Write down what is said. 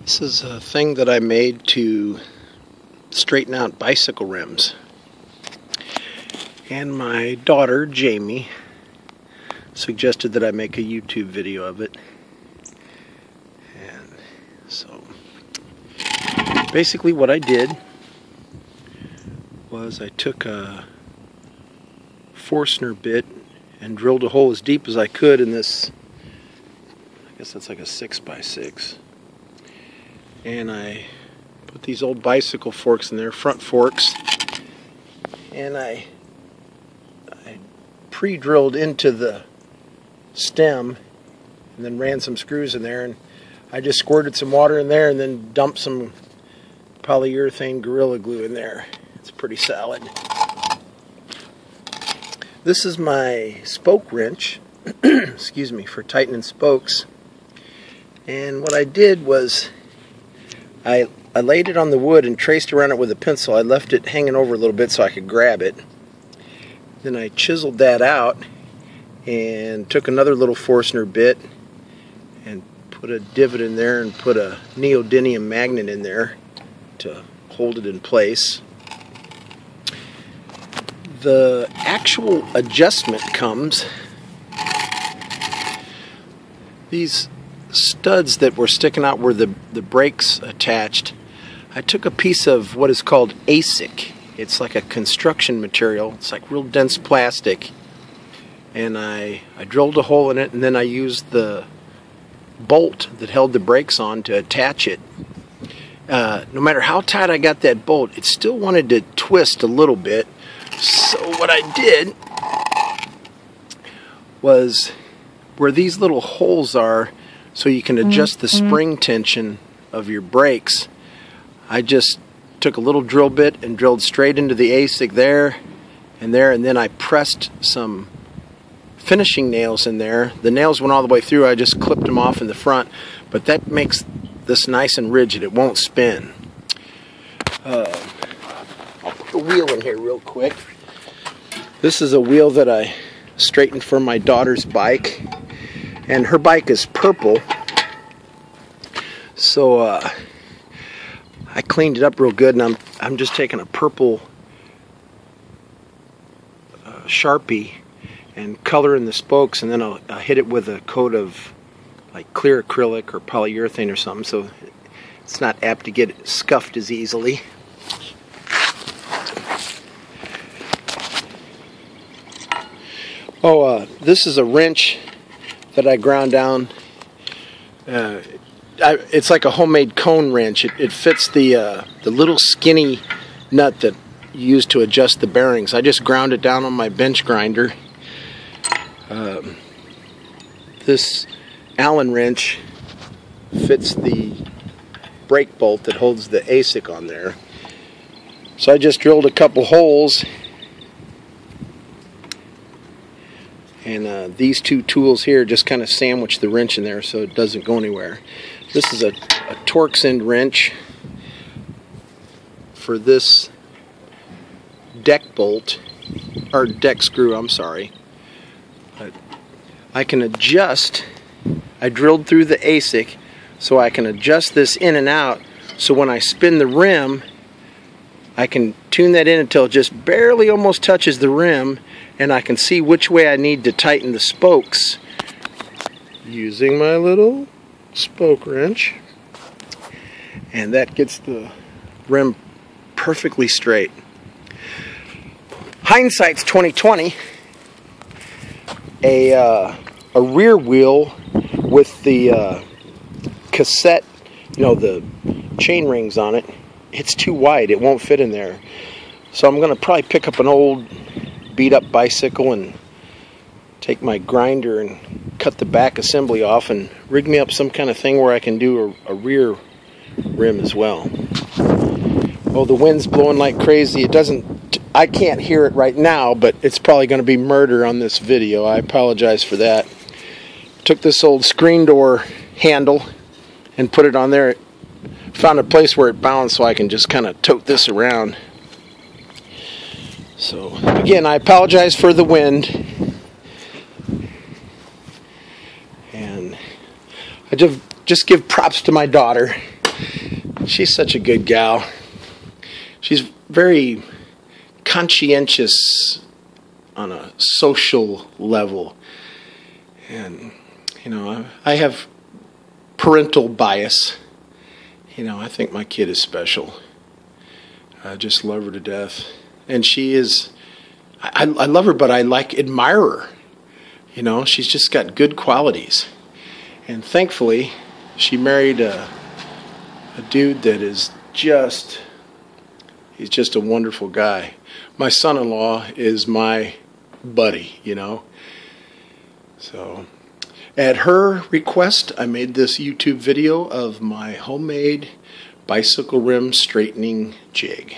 This is a thing that I made to straighten out bicycle rims. And my daughter, Jamie, suggested that I make a YouTube video of it. And so, basically what I did was I took a Forstner bit and drilled a hole as deep as I could in this, I guess that's like a 6x6. And I put these old bicycle forks in there, front forks, and I pre-drilled into the stem and then ran some screws in there, and I just squirted some water in there and then dumped some polyurethane Gorilla Glue in there. It's pretty solid. This is my spoke wrench, excuse me, for tightening spokes. And what I did was I laid it on the wood and traced around it with a pencil. I left it hanging over a little bit so I could grab it. Then I chiseled that out and took another little Forstner bit and put a divot in there and put a neodymium magnet in there to hold it in place. The actual adjustment comes, these studs that were sticking out where the brakes attached, I took a piece of what is called ASIC. It's like a construction material. It's like real dense plastic, and I drilled a hole in it, and then I used the bolt that held the brakes on to attach it. No matter how tight I got that bolt, it still wanted to twist a little bit. So what I did was, where these little holes are so you can adjust the spring tension of your brakes, I just took a little drill bit and drilled straight into the ASIC there, and then I pressed some finishing nails in there. The nails went all the way through. I just clipped them off in the front, but that makes this nice and rigid. It won't spin. I'll put the wheel in here real quick. This is a wheel that I straightened for my daughter's bike, and her bike is purple, so I cleaned it up real good, and I'm just taking a purple Sharpie and coloring the spokes, and then I'll hit it with a coat of like clear acrylic or polyurethane or something, so it's not apt to get scuffed as easily. This is a wrench that I ground down. It's like a homemade cone wrench. It fits the little skinny nut that you use to adjust the bearings. I just ground it down on my bench grinder. This Allen wrench fits the brake bolt that holds the ASIC on there. So I just drilled a couple holes, and these two tools here just kind of sandwich the wrench in there so it doesn't go anywhere. This is a Torx end wrench for this deck bolt, or deck screw, I'm sorry. I can adjust, I drilled through the ASIC so I can adjust this in and out, so when I spin the rim I can tune that in until it just barely almost touches the rim, and I can see which way I need to tighten the spokes using my little spoke wrench, and that gets the rim perfectly straight. Hindsight's 20/20. A rear wheel with the cassette, the chain rings on it, it's too wide, it won't fit in there. So I'm going to probably pick up an old beat up bicycle and take my grinder and cut the back assembly off and rig me up some kind of thing where I can do a rear rim as well. Oh, the wind's blowing like crazy. I can't hear it right now, but it's probably going to be murder on this video. I apologize for that. Took this old screen door handle and put it on there. Found a place where it balanced so I can just kind of tote this around. So again, I apologize for the wind, and I just give props to my daughter. She's such a good gal. She's very conscientious on a social level. And, you know, I have parental bias. You know, I think my kid is special. I just love her to death. And she is, I love her, but I admire her. You know, she's just got good qualities. And thankfully, she married a dude that is just, he's just a wonderful guy. My son-in-law is my buddy, you know. So, at her request, I made this YouTube video of my homemade bicycle rim straightening jig.